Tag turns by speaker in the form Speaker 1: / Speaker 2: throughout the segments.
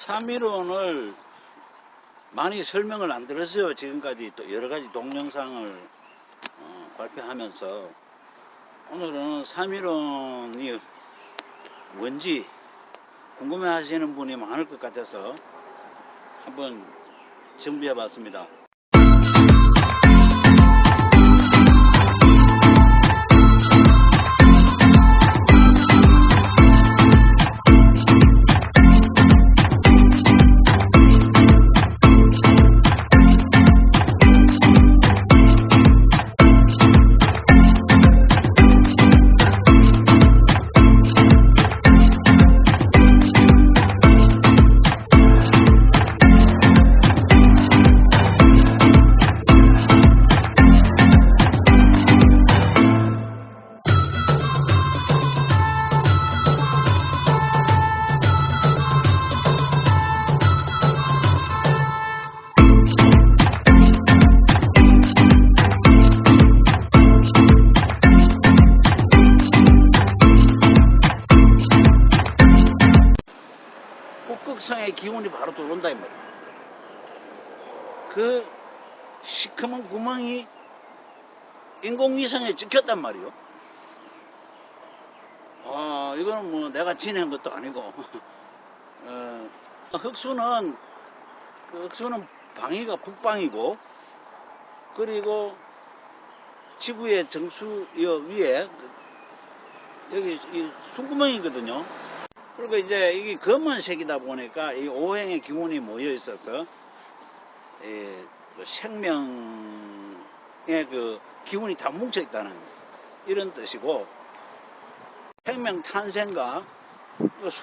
Speaker 1: 3.15를 많이 설명을 안 들었어요. 지금까지 또 여러 가지 동영상을 발표하면서 오늘은 3.15이 뭔지 궁금해 하시는 분이 많을 것 같아서 한번 준비해 봤습니다. 북극성의 기온이 바로 들어온다 이 말이야. 그 시커먼 구멍이 인공위성에 찍혔단 말이요. 이거는 뭐 내가 지낸 것도 아니고 흑수는 방위가 북방이고, 그리고 지구의 정수여 위에 여기 이 숨구멍이거든요. 그리고 이제 이게 검은색이다 보니까 이 오행의 기운이 모여 있어서 생명의 그 기운이 다 뭉쳐 있다는 이런 뜻이고, 생명 탄생과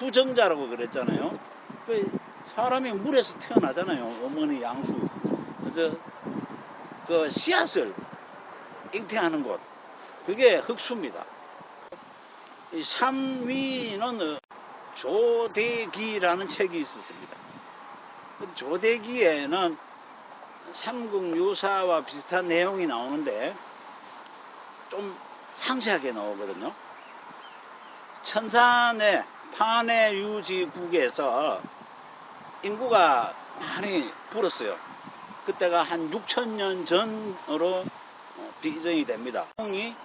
Speaker 1: 수정자라고 그랬잖아요. 사람이 물에서 태어나잖아요. 어머니 양수. 그래서 그 씨앗을 잉태하는 곳, 그게 흑수입니다. 이 삼위는 조대기라는 책이 있었습니다. 조대기에는 삼국유사와 비슷한 내용이 나오는데 좀 상세하게 나오거든요. 천산의 판해유지국에서 인구가 많이 불었어요. 그때가 한 6,000년 전으로 비정이 됩니다. 형이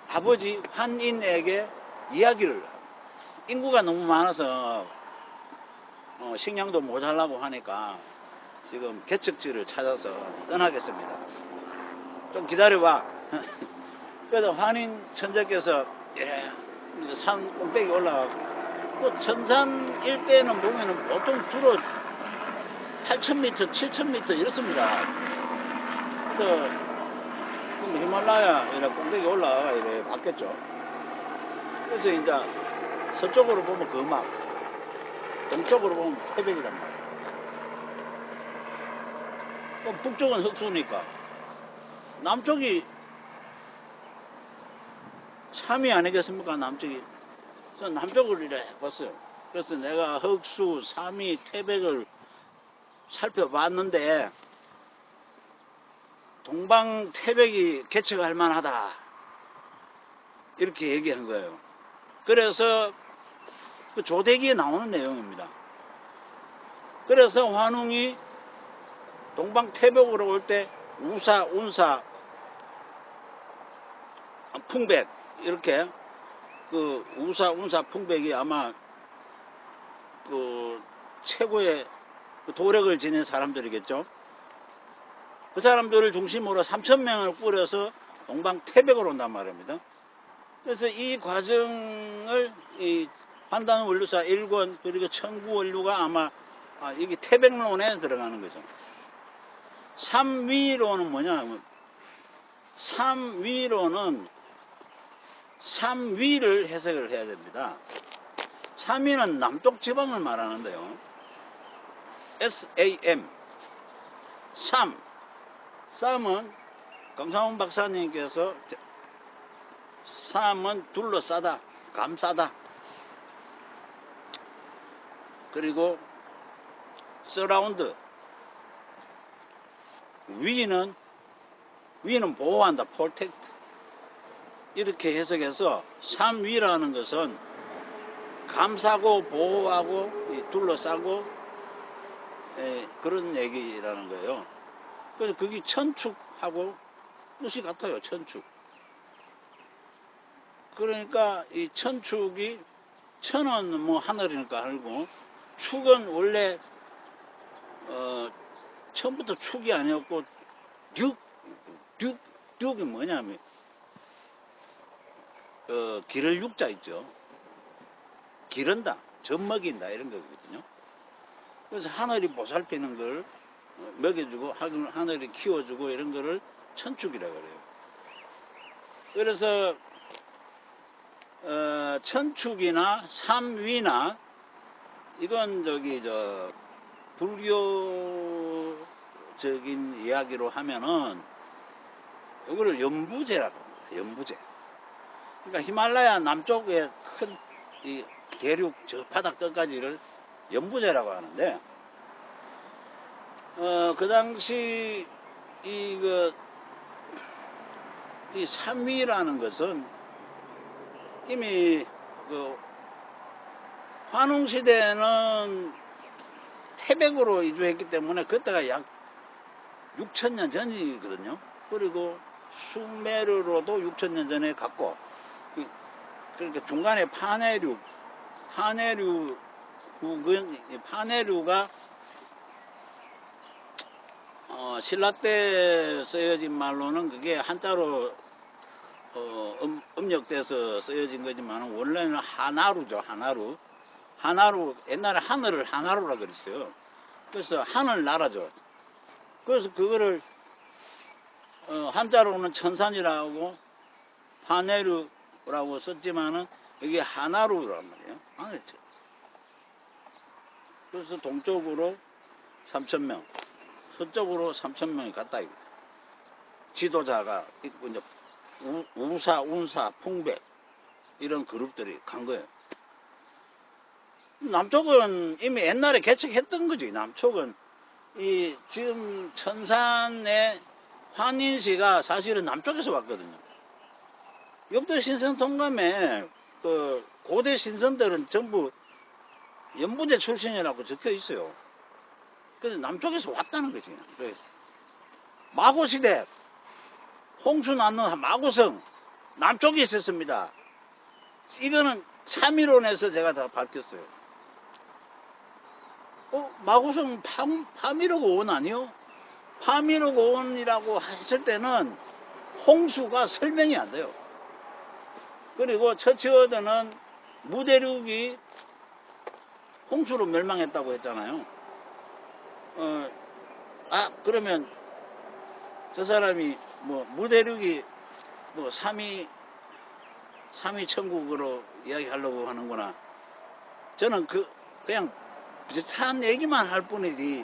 Speaker 1: 아버지 환인에게 이야기를, 인구가 너무 많아서 식량도 모자라고 하니까 지금 개척지를 찾아서 떠나겠습니다. 좀 기다려봐. 그래서 환인 천자께서 산 꼭대기 올라가고, 또 천산 일대는 보면은 보통 주로 8,000m, 7,000m 이렇습니다. 그래서 히말라야 이래 꼭대기 올라가가 이래 봤겠죠. 그래서 이제 서쪽으로 보면 금악, 동쪽으로 보면 태백이란 말이에요. 그럼 북쪽은 흑수니까 남쪽이 참이 아니겠습니까? 남쪽이. 그래서 남쪽을 이래 봤어요. 그래서 내가 흑수, 삼위, 태백을 살펴봤는데 동방 태백이 개척할 만하다, 이렇게 얘기한 거예요. 그래서 그 조대기에 나오는 내용입니다. 그래서 환웅이 동방 태백으로 올 때 우사, 운사, 풍백, 이렇게 그 우사, 운사, 풍백이 아마 그 최고의 도력을 지닌 사람들이겠죠. 그 사람들을 중심으로 3,000명을 꾸려서 동방 태백으로 온단 말입니다. 그래서 이 과정을 이 판단원류사 1권 그리고 청구원류가 아마 이게 태백론에 들어가는 거죠. 삼위로는 뭐냐? 삼위로는 삼위를 해석을 해야 됩니다. 삼위는 남쪽 지방을 말하는데요. SAM, 쌈은 강상훈 박사님께서 쌈은 둘러싸다, 감싸다. 그리고 서라운드, 위는 보호한다, protect. 이렇게 해석해서 삼위라는 것은 감싸고 보호하고 둘러싸고 그런 얘기라는 거예요. 그래서 그게 천축하고 뜻이 같아요. 천축. 그러니까 이 천축이 천은 뭐 하늘이니까 알고, 축은 원래 처음부터 축이 아니었고 듀이 뭐냐면 기를 육자 있죠. 기른다, 젖먹인다 이런 거거든요. 그래서 하늘이 보살피는 걸 먹여주고 하늘이 키워주고 이런 거를 천축이라고 그래요. 그래서 천축이나 삼위나 이건 불교적인 이야기로 하면은 이거를 연부제라고 합니다. 연부제. 그러니까 히말라야 남쪽에 큰 이 대륙 저 바닥 끝까지를 연부제라고 하는데, 그 당시 이 삼위라는 것은 이미 환웅 시대는 태백으로 이주했기 때문에 그때가 약 6,000년 전이거든요. 그리고 수메르로도 6,000년 전에 갔고, 그러니까 중간에 파네류가 신라 때 쓰여진 말로는 그게 한자로 음력돼서 쓰여진 거지만 원래는 하나루죠. 하나루, 옛날에 하늘을 하나루라 그랬어요. 그래서 하늘나라죠. 그래서 그거를 한자로는 천산이라고 파네류라고 썼지만은 이게 하나루란 말이에요. 하늘죠. 그래서 동쪽으로 3,000명, 서쪽으로 3,000명이 갔다 이거. 지도자가 있고 이제 우사, 운사, 풍백 이런 그룹들이 간 거예요. 남쪽은 이미 옛날에 개척했던 거지. 남쪽은 이 지금 천산의 환인시가 사실은 남쪽에서 왔거든요. 역대 신선 통감에 그 고대 신선들은 전부 연부제 출신이라고 적혀 있어요. 그래서 남쪽에서 왔다는 거지. 마고시대 홍수 낳는 마고성 남쪽에 있었습니다. 이거는 참이론에서 제가 다 밝혔어요. 마고성 파미르고온 아니요? 파미르고온이라고 했을 때는 홍수가 설명이 안 돼요. 그리고 처치워드는 무대륙이 홍수로 멸망했다고 했잖아요. 그러면 저 사람이 뭐 무대륙이 뭐 삼위 천국으로 이야기하려고 하는구나. 저는 그냥 비슷한 얘기만 할 뿐이지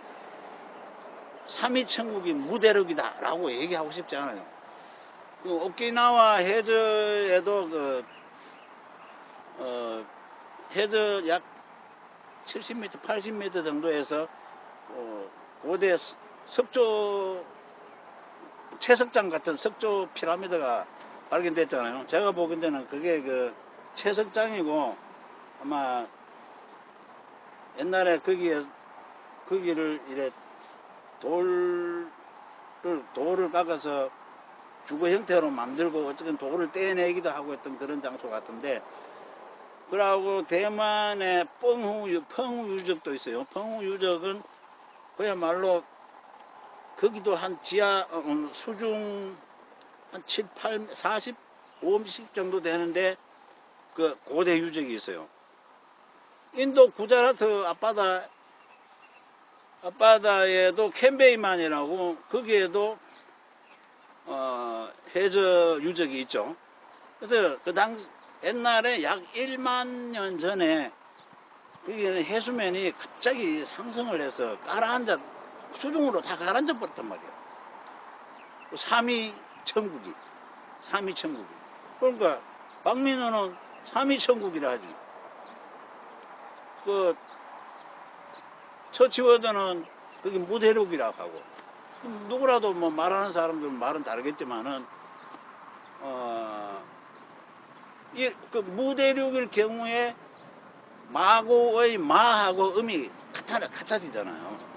Speaker 1: 삼위 천국이 무대륙이다 라고 얘기하고 싶지 않아요. 오키나와 해저에도 해저 약 70m, 80m 정도에서 고대 석조 채석장 같은 석조 피라미드가 발견됐잖아요. 제가 보기에는 그게 채석장이고 아마 옛날에 거기를 이래 돌을 깎아서 주거 형태로 만들고 어쨌든 돌을 떼내기도 하고 했던 그런 장소 같은데, 그러고 대만의 펑우유적도 있어요. 펑우유적은 그야말로 거기도 한 지하 수중 한 7, 8, 40, 50 정도 되는데 그 고대 유적이 있어요. 인도 구자라트 앞바다에도 캔베이만이라고 거기에도 해저 유적이 있죠. 그래서 옛날에 약 1만 년 전에 거기는 해수면이 갑자기 상승을 해서 수중으로 다 가라앉아 버렸단 말이에요. 삼위 천국이. 그러니까 박민호는 삼위 천국이라 하지. 처치워드는 그게 무대륙이라고 하고, 누구라도 뭐 말하는 사람들은 말은 다르겠지만은 그 무대륙일 경우에 마고의 마하고 음이 같아지잖아요.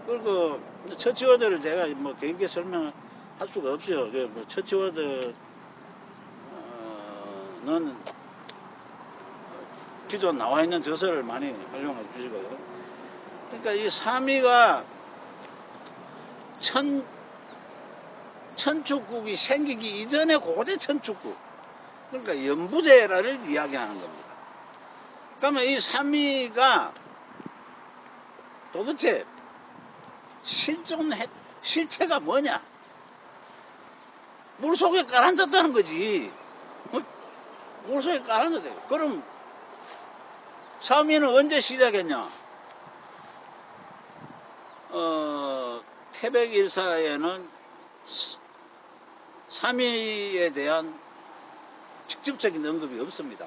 Speaker 1: 그리고 처치워드를 제가 뭐 개인기 설명할 수가 없어요. 뭐 처치워드는 기존 나와 있는 저서를 많이 활용해 주시고요. 그러니까 이 삼위가 천축국이 생기기 이전에 고대 천축국, 그러니까 연부제라를 이야기하는 겁니다. 그러면 이 삼위가 도대체 실체가 뭐냐? 물속에 가라앉았다는 거지. 물속에 가라앉았다. 그럼 삼위는 언제 시작했냐? 태백일사에는 삼위에 대한 직접적인 언급이 없습니다.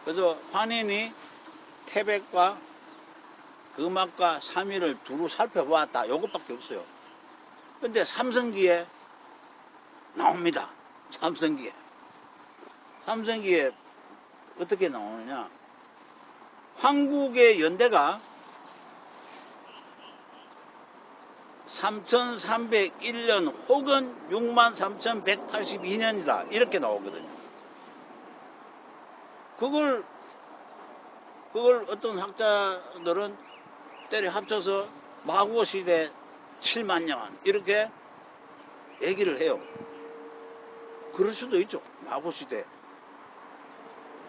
Speaker 1: 그래서 환인이 태백과 금악과 삼위를 두루 살펴보았다. 요것밖에 없어요. 근데 삼성기에 나옵니다. 삼성기에 어떻게 나오느냐? 황국의 연대가 3301년 혹은 63,182년이다. 이렇게 나오거든요. 그걸 어떤 학자들은 때려 합쳐서 마구시대 7만년 이렇게 얘기를 해요. 그럴 수도 있죠. 마구시대.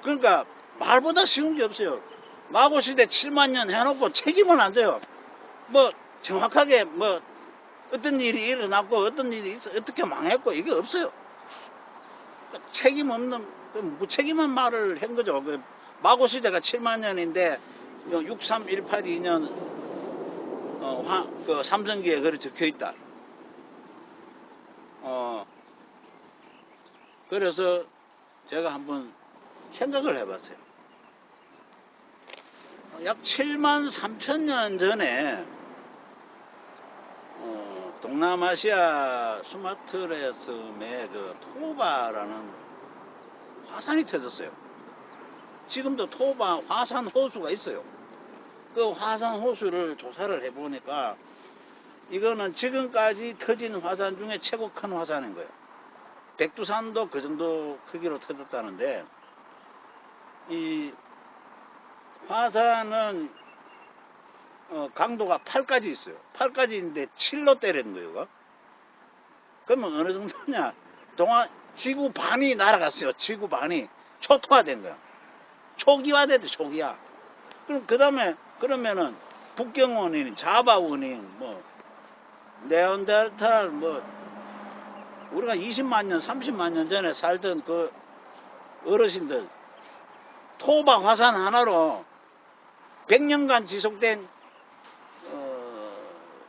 Speaker 1: 그러니까 말보다 쉬운 게 없어요. 마구시대 7만년 해놓고 책임은 안 져요. 뭐 정확하게 뭐 어떤 일이 일어났고 어떤 일이 어떻게 망했고 이게 없어요. 책임 없는 무책임한 말을 한 거죠. 마구시대가 7만년인데 63182년 그 삼성기에 그래 적혀 있다. 그래서 제가 한번 생각을 해봤어요. 약 7만 3천 년 전에 동남아시아 수마트레 섬에 그 토바라는 화산이 터졌어요. 지금도 토바 화산 호수가 있어요. 그 화산 호수를 조사를 해보니까 이거는 지금까지 터진 화산 중에 최고 큰 화산인 거예요. 백두산도 그 정도 크기로 터졌다는데, 이 화산은 강도가 8까지 있어요. 8까지인데 7로 때리는 거예요. 그러면 어느 정도냐? 지구 반이 날아갔어요. 지구 반이 초토화된 거야. 초기화됐대, 초기화. 그럼 그 다음에 그러면은 북경원인, 자바원인, 뭐 네안데르탈, 뭐 우리가 20만 년, 30만 년 전에 살던 그 어르신들 토바 화산 하나로 100년간 지속된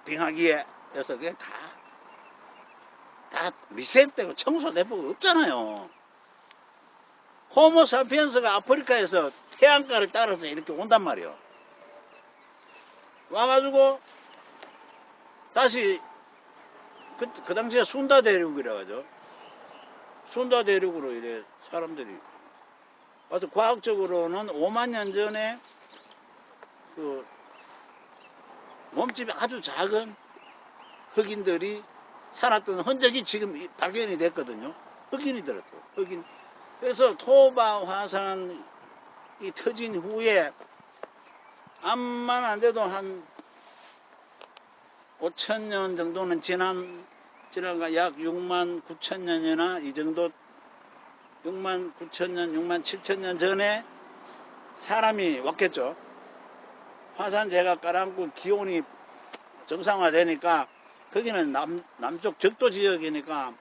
Speaker 1: 빙하기에서 그게 다 리셋되고 청소되고 없잖아요. 호모사피엔스가 아프리카에서 태양가를 따라서 이렇게 온단 말이에요. 와가지고 다시 그 당시에 순다 대륙이라 하죠. 순다 대륙으로 이래 사람들이 와서 과학적으로는 5만 년 전에 그 몸집이 아주 작은 흑인들이 살았던 흔적이 지금 발견이 됐거든요. 흑인이 들었어요. 흑인. 그래서 토바 화산이 터진 후에 암만 안 돼도 한 5,000년 정도는 지나가 약 6만 9천 년이나 이 정도 6만 9천 년, 6만 7천 년 전에 사람이 왔겠죠. 화산재가 깔아앉고 기온이 정상화되니까 거기는 남쪽 적도 지역이니까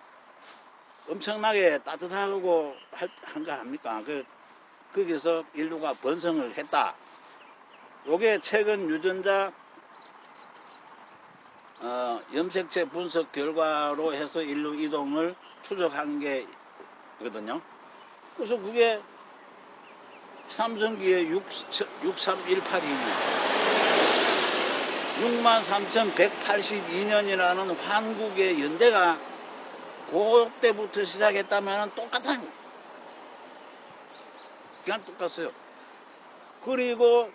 Speaker 1: 엄청나게 따뜻하고 한가 합니까? 거기서 인류가 번성을 했다. 요게 최근 유전자 염색체 분석 결과로 해서 인류 이동을 추적한 게거든요. 그래서 그게 삼성기의 63182년 63,182년이라는 환국의 연대가 그때부터 시작했다면 똑같아요. 그냥 똑같아요. 그리고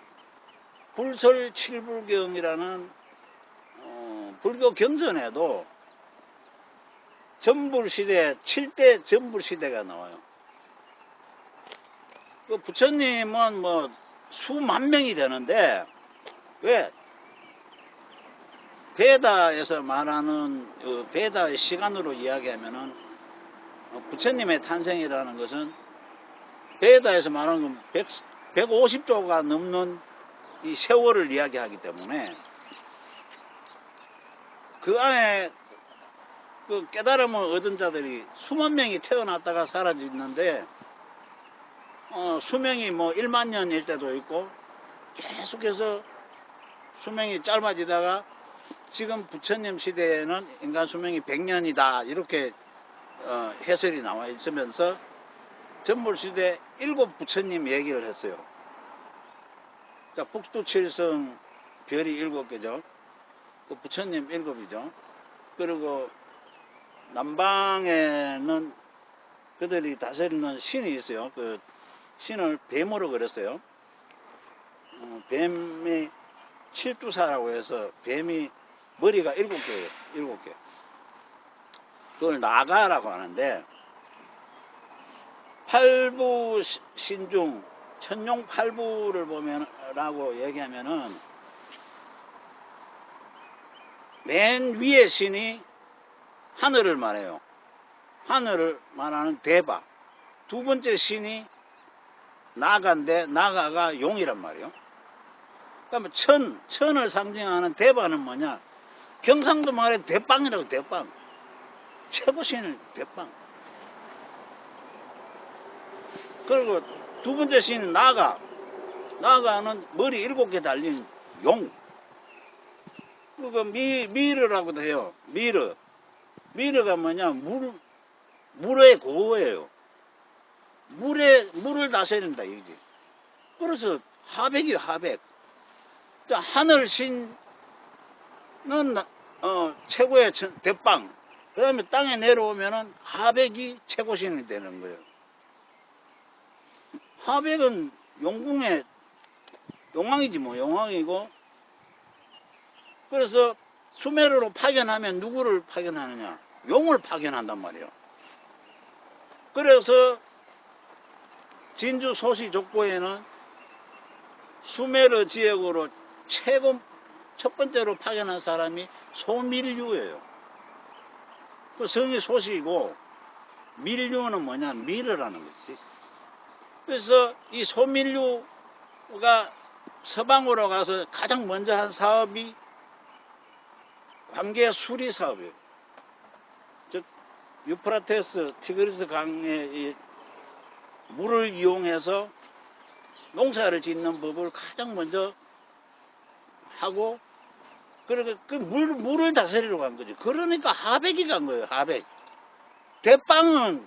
Speaker 1: 불설 칠불경이라는 불교 경전에도 전불시대 7대 전불시대가 나와요. 그 부처님은 뭐 수만 명이 되는데 왜 베다에서 말하는 베다의 시간으로 이야기하면은 부처님의 탄생이라는 것은 베다에서 말하는 건 150조가 넘는 이 세월을 이야기하기 때문에 그 안에 그 깨달음을 얻은 자들이 수만 명이 태어났다가 사라지는데 수명이 뭐 1만 년일 때도 있고 계속해서 수명이 짧아지다가 지금 부처님 시대에는 인간 수명이 100년이다 이렇게 해설이 나와 있으면서 전불시대 7부처님 얘기를 했어요. 자, 북두칠성 별이 7개죠. 그 부처님 7이죠. 그리고 남방에는 그들이 다스리는 신이 있어요. 그 신을 뱀으로 그렸어요. 뱀이 칠두사라고 해서 뱀이 머리가 7개예요. 7개. 그걸 나가라고 하는데 팔부 신중 천룡 팔부를 보면라고 얘기하면은 맨 위에 신이 하늘을 말해요. 하늘을 말하는 대바. 두 번째 신이 나가인데 나가가 용이란 말이에요. 그러면 천을 상징하는 대바는 뭐냐? 경상도 말에 대빵이라고. 대빵. 최고신을 대빵. 그리고 두 번째 신은 나가. 나가는 머리 7개 달린 용. 그리고 미르라고도 해요. 미르가 뭐냐? 물의 고어예요. 물을 다스린다 이거지. 그래서 하백이요, 하백. 자, 하늘 신은 최고의 대빵. 그 다음에 땅에 내려오면은 하백이 최고신이 되는 거예요. 하백은 용궁의 용왕이지 뭐, 용왕이고. 그래서 수메르로 파견하면 누구를 파견하느냐? 용을 파견한단 말이에요. 그래서 진주 소시 족보에는 수메르 지역으로 첫 번째로 파견한 사람이 소밀류예요. 그 성이 소시이고 밀류는 뭐냐? 미르라는 거지. 그래서 이 소밀류가 서방으로 가서 가장 먼저 한 사업이 관계 수리 사업이에요. 즉 유프라테스 티그리스 강의 물을 이용해서 농사를 짓는 법을 가장 먼저 하고, 그러니까 그 물을 다스리러 간 거죠. 그러니까 하백이 간 거예요. 하백. 대빵은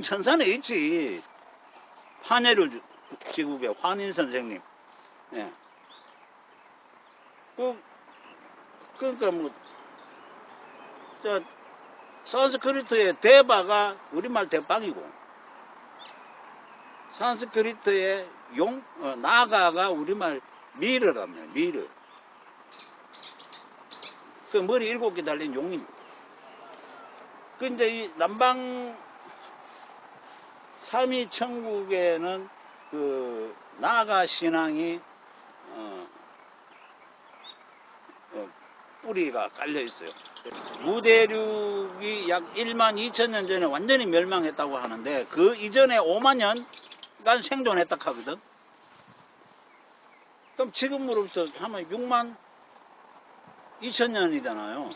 Speaker 1: 천산에 있지. 환해를 지국의 환인 선생님. 예. 그러니까 뭐 산스크리트의 대바가 우리말 대빵이고, 산스크리트의 나가가 우리말 미르라며. 미르. 그 머리 7개 달린 용입니다. 그 이제 이 남방 삼위천국에는 그 나가 신앙이 뿌리가 깔려 있어요. 무대륙이 약 1만 2천년 전에 완전히 멸망했다고 하는데 그 이전에 5만 년간 생존했다 하거든. 그럼 지금으로부터 하면 6만 2천 년이잖아요.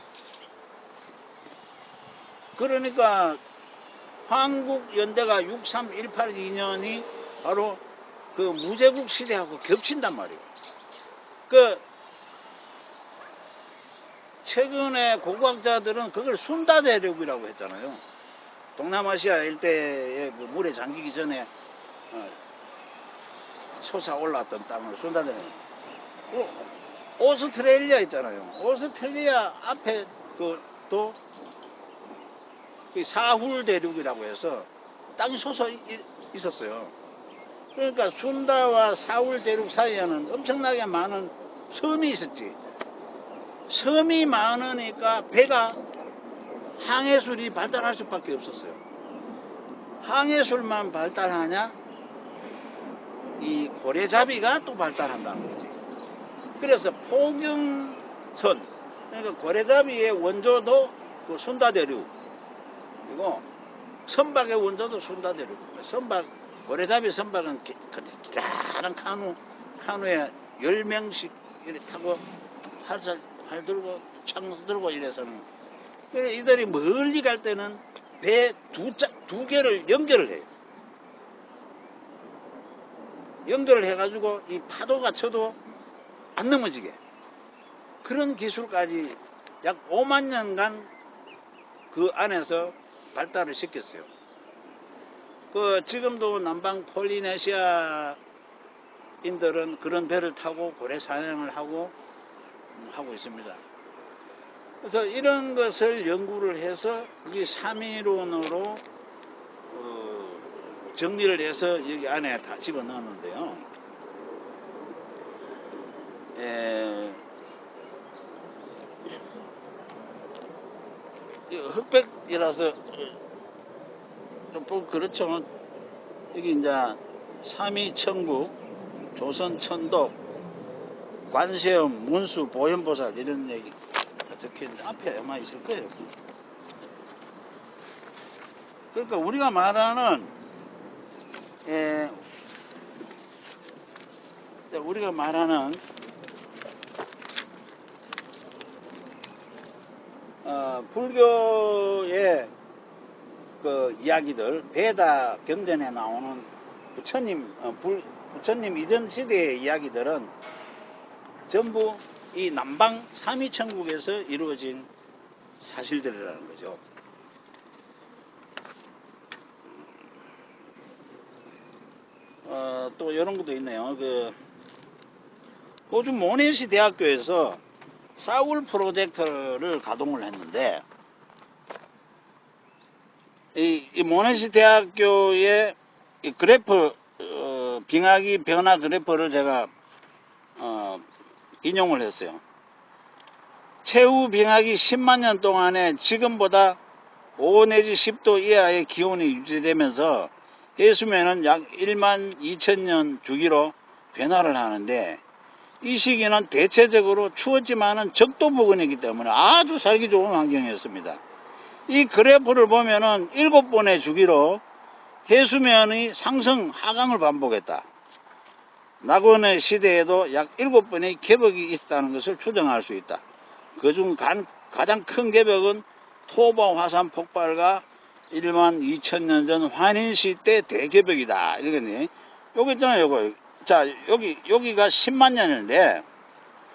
Speaker 1: 그러니까 한국 연대가 63182년이 바로 그 무제국 시대하고 겹친단 말이에요. 그 최근에 고고학자들은 그걸 순다대륙이라고 했잖아요. 동남아시아 일대에 그 물에 잠기기 전에 솟아올랐던 땅을 순다대륙. 오스트레일리아 있잖아요. 오스트레일리아 앞에 또 사훌 대륙이라고 해서 땅이 솟아 있었어요. 그러니까 순다와 사훌 대륙 사이에는 엄청나게 많은 섬이 있었지. 섬이 많으니까 배가 항해술이 발달할 수밖에 없었어요. 항해술만 발달하냐? 이 고래잡이가 또 발달한다는 거지. 그래서 포경선, 그러니까 고래잡이의 원조도 그 순다대륙, 그리고 선박의 원조도 순다대륙. 선박, 고래잡이 선박은 기다란 카누에 10명씩 이렇게 타고 활 들고 창 들고 이래서는, 그래서 이들이 멀리 갈 때는 배 두 개를 연결을 해요. 연결을 해가지고 이 파도가 쳐도 안 넘어지게, 그런 기술까지 약 5만 년간 그 안에서 발달을 시켰어요. 그 지금도 남방 폴리네시아인들은 그런 배를 타고 고래 사냥을 하고 있습니다. 그래서 이런 것을 연구를 해서 이 3이론으로 정리를 해서 여기 안에 다 집어넣었는데요. 흑백이라서 좀 그렇죠. 여기 이제 삼위천국, 조선천독, 관세음, 문수, 보현보살 이런 얘기 적혀있는데 앞에 아마 있을 거예요. 그러니까 우리가 말하는 불교의 그 이야기들, 베다 경전에 나오는 부처님 이전 시대의 이야기들은 전부 이 남방 삼위천국에서 이루어진 사실들이라는 거죠. 또 이런 것도 있네요. 그 호주 모네시 대학교에서 사울 프로젝트를 가동을 했는데, 이 모네시 대학교의 이 그래프, 빙하기 변화 그래프를 제가 인용을 했어요. 최후 빙하기 10만 년 동안에 지금보다 5 내지 10도 이하의 기온이 유지되면서 해수면은 약 1만 2천 년 주기로 변화를 하는데, 이 시기는 대체적으로 추웠지만은 적도 부근이기 때문에 아주 살기 좋은 환경이었습니다. 이 그래프를 보면은 7번의 주기로 해수면의 상승 하강을 반복했다. 낙원의 시대에도 약 7번의 개벽이 있었다는 것을 추정할 수 있다. 그중 가장 큰 개벽은 토바 화산 폭발과 1만 2천 년 전 환인시 때 대개벽이다. 이러겠네. 여기 있잖아요, 요거. 자, 여기가 10만 년인데,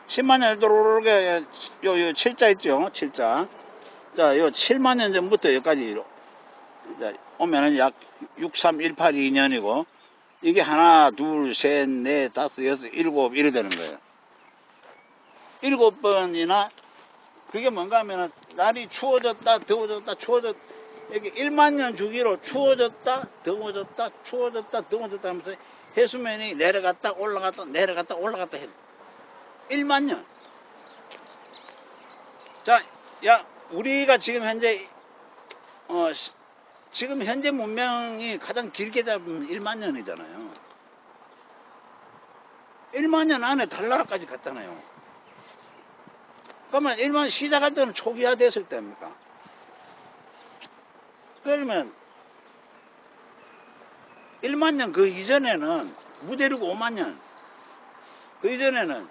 Speaker 1: 10만 년 이렇게, 요 7자 있죠? 7자. 자, 요 7만 년 전부터 여기까지 오면은 약 63182년이고, 이게 하나, 둘, 셋, 넷, 다섯, 여섯, 일곱, 이래 되는 거예요. 7번이나, 그게 뭔가 하면은, 날이 추워졌다, 더워졌다, 추워졌다, 이렇게 1만 년 주기로 추워졌다, 더워졌다, 추워졌다, 더워졌다 하면서 해수면이 내려갔다, 올라갔다, 내려갔다, 올라갔다 해. 1만 년. 자, 우리가 지금 현재, 지금 현재 문명이 가장 길게 잡으면 1만 년이잖아요. 1만 년 안에 달나라까지 갔잖아요. 그러면 1만 시작할 때는 초기화 됐을 때입니까? 그러면 1만 년 그 이전에는 무대륙 5만 년, 그 이전에는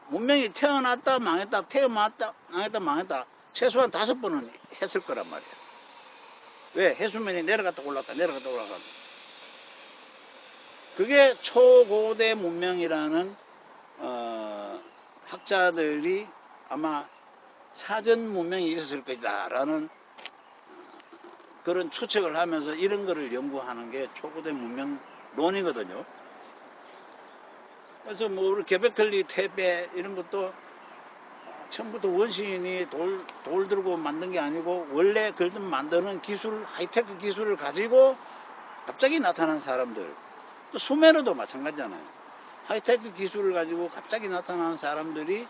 Speaker 1: 문명이 태어났다 망했다, 태어났다 망했다 망했다 최소한 5번은 했을 거란 말이야. 왜? 해수면이 내려갔다 올라갔다 내려갔다 올라갔다. 그게 초고대 문명이라는 학자들이 아마 사전 문명이 있었을 것이다 라는 그런 추측을 하면서 이런 거를 연구하는 게 초고대 문명론이거든요. 그래서 뭐 우리 개벽털리 태배 이런 것도 처음부터 원시인이 돌 들고 만든 게 아니고 원래 그걸 만드는 기술, 하이테크 기술을 가지고 갑자기 나타난 사람들. 또 수메르도 마찬가지잖아요. 하이테크 기술을 가지고 갑자기 나타나는 사람들이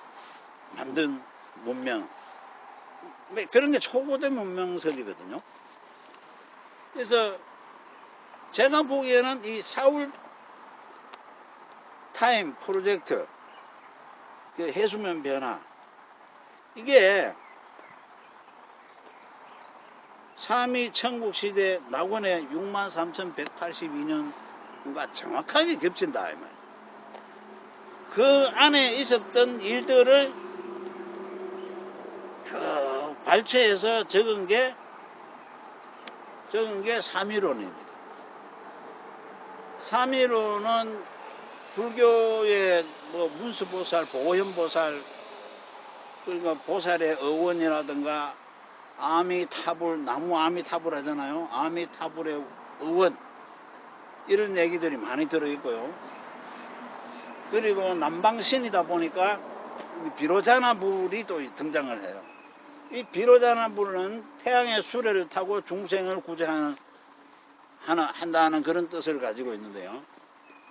Speaker 1: 만든 문명, 그런 게 초고대 문명설이거든요. 그래서 제가 보기에는 이 사울 타임 프로젝트, 그 해수면 변화, 이게 삼위 천국시대 낙원의 63,182년과 정확하게 겹친다 이 말이에요. 그 안에 있었던 일들을 발췌해서 적은 게 삼위론입니다. 삼위론은 불교의 뭐 문수보살, 보현보살, 그러니까 보살의 어원이라든가 아미타불, 나무 아미타불 하잖아요. 아미타불의 어원, 이런 얘기들이 많이 들어있고요. 그리고 남방신이다 보니까 비로자나불이 또 등장을 해요. 이 비로자나불은 태양의 수레를 타고 중생을 한다는 그런 뜻을 가지고 있는데요.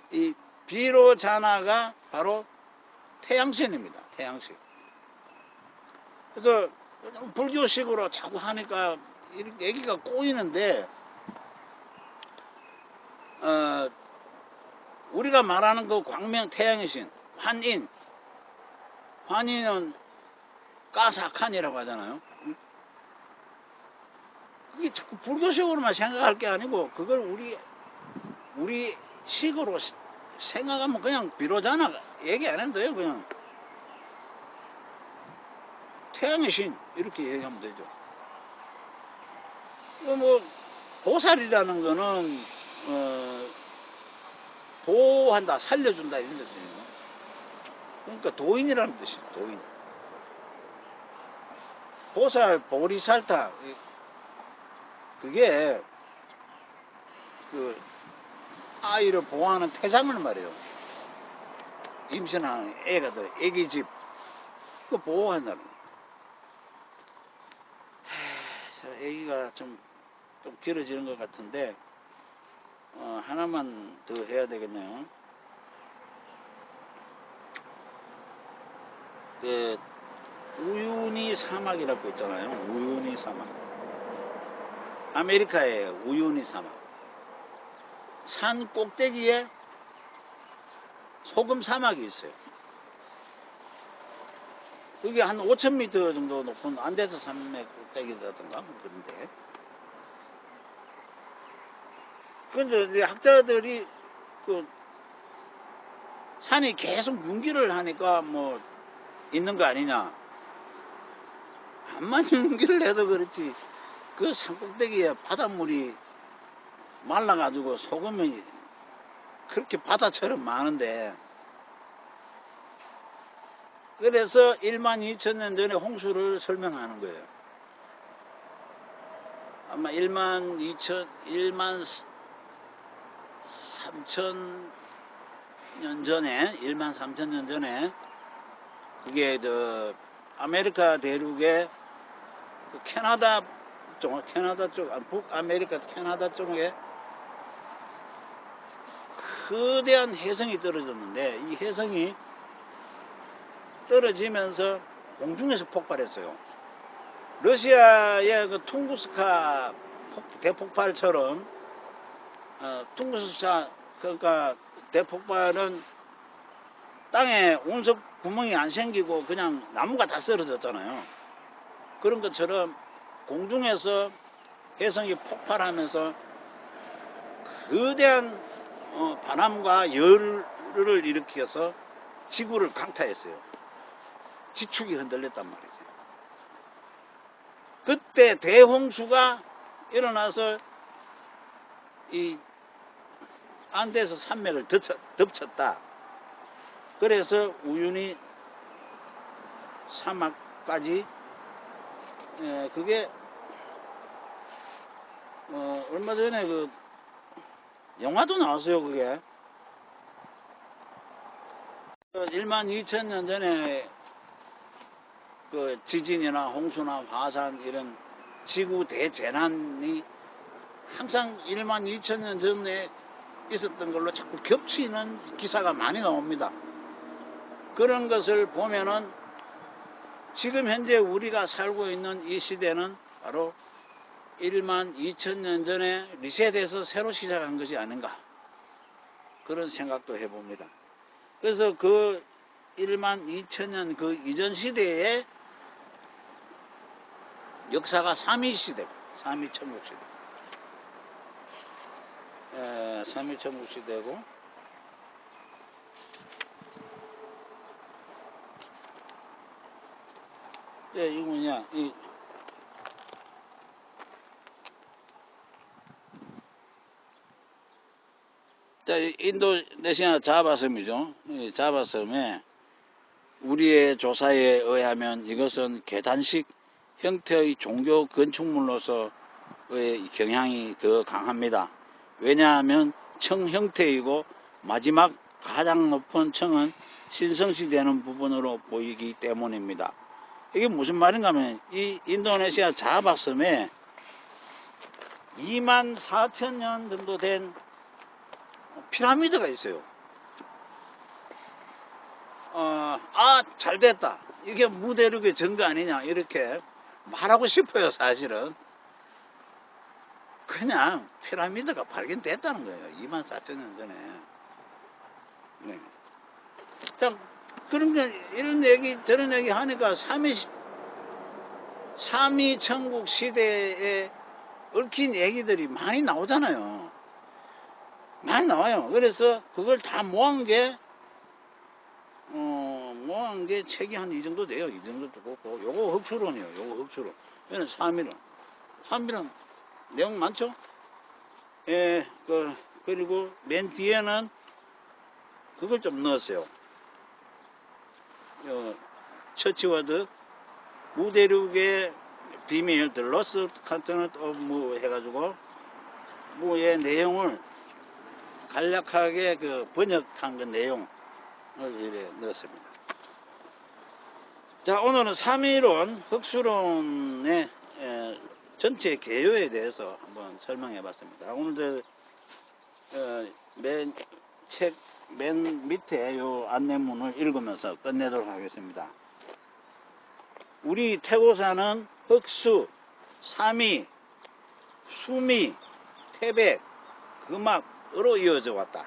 Speaker 1: 이 비로자나가 바로 태양신입니다. 태양신. 그래서 불교식으로 자꾸 하니까 얘기가 꼬이는데, 우리가 말하는 그 광명 태양의 신, 환인은 까사칸이라고 하잖아요. 그게 자꾸 불교식으로만 생각할 게 아니고, 그걸 우리 식으로 생각하면 그냥 비로자나 얘기 안 해도 돼요. 그냥 태양의 신 이렇게 얘기하면 되죠. 뭐 보살이라는 거는 보호한다, 살려준다 이런 뜻이에요. 그러니까 도인이라는 뜻이에요. 도인. 보살, 보리살타, 그게 그 아이를 보호하는 태장을 말이에요. 임신하는 애가 들, 애기 집, 그 보호한다는 거예요. 얘기가 좀 길어지는 것 같은데, 하나만 더 해야 되겠네요. 그 우유니 사막이라고 있잖아요. 우유니 사막. 아메리카의 우유니 사막. 산 꼭대기에 소금 사막이 있어요. 그게 한 5,000m 정도 높은 안데스 산맥 꼭대기라든가 뭐 그런데, 근데 학자들이 그 산이 계속 융기를 하니까 뭐 있는 거 아니냐. 암만 융기를 해도 그렇지 그 산 꼭대기에 바닷물이 말라가지고 소금이 그렇게 바다처럼 많은데, 그래서 12,000년 전에 홍수를 설명하는 거예요. 아마 13,000년 전에, 13,000년 전에 그게 저 아메리카 대륙의 그 캐나다 쪽, 북아메리카 캐나다 쪽에 거대한 해성이 떨어졌는데, 이 해성이 떨어지면서 공중에서 폭발했어요. 러시아의 그 퉁구스카 대폭발처럼, 퉁구스카 그러니까 대폭발은 땅에 운석 구멍이 안 생기고 그냥 나무가 다 쓰러졌잖아요. 그런 것처럼 공중에서 해성이 폭발하면서 거대한 바람과 열을 일으켜서 지구를 강타했어요. 지축이 흔들렸단 말이죠. 그때 대홍수가 일어나서 이 안데스 산맥을 덮쳤다. 그래서 우유니 사막까지, 그게 얼마 전에 그 영화도 나왔어요. 그게 12,000년 전에 그 지진이나 홍수나 화산 이런 지구 대재난이 항상 12,000년 전에 있었던 걸로 자꾸 겹치는 기사가 많이 나옵니다. 그런 것을 보면은 지금 현재 우리가 살고 있는 이 시대는 바로 1만 2천년 전에 리셋해서 새로 시작한 것이 아닌가, 그런 생각도 해봅니다. 그래서 그 1만 2천년 그 이전 시대에 역사가 3.2시대, 3.2천국시대, 3.2천국시대고, 이거 뭐냐, 인도네시아 자바섬이죠. 이 자바섬에 우리의 조사에 의하면 이것은 계단식 형태의 종교 건축물로서의 경향이 더 강합니다. 왜냐하면 청 형태이고 마지막 가장 높은 청은 신성시 되는 부분으로 보이기 때문입니다. 이게 무슨 말인가 하면 이 인도네시아 자바섬에 2만 4천 년 정도 된 피라미드가 있어요. 잘 됐다, 이게 무대륙의 증거 아니냐, 이렇게 말하고 싶어요. 사실은 그냥 피라미드가 발견됐다는 거예요. 2만 4천 년 전에. 네. 자, 그런 게, 이런 얘기, 저런 얘기 하니까 3.2 천국 시대에 얽힌 얘기들이 많이 나오잖아요. 많이 나와요. 그래서 그걸 다 모은 게 책이 한 이 정도 돼요. 이 정도 두고, 요거 흑수론이에요. 요거 흑수론. 얘는 3.1은 내용 많죠? 예, 그리고 맨 뒤에는 그걸 좀 넣었어요. 처치워드, 무대륙의 비밀, The Lost Continent of Mu 해가지고, 무의 내용을 간략하게 번역한 그 내용을 이렇게 넣었습니다. 자, 오늘은 3.1론, 흑수론의 전체 개요에 대해서 한번 설명해 봤습니다. 오늘 맨 밑에 요 안내문을 읽으면서 끝내도록 하겠습니다. 우리 태고사는 흑수, 삼이, 수미, 태백, 금악으로 이어져 왔다.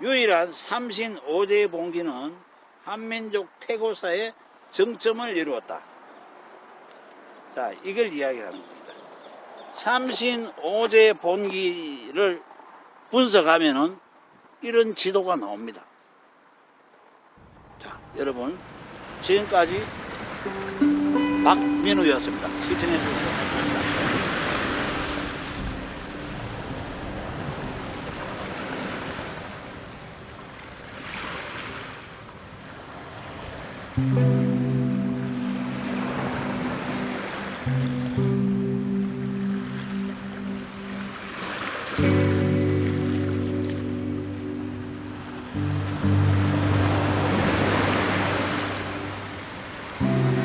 Speaker 1: 유일한 삼신 오제 봉기는 한민족 태고사의 정점을 이루었다. 자, 이걸 이야기하는 겁니다. 삼신 오제 본기를 분석하면은 이런 지도가 나옵니다. 자, 여러분, 지금까지 박민우였습니다. 시청해 주셔서 감사합니다.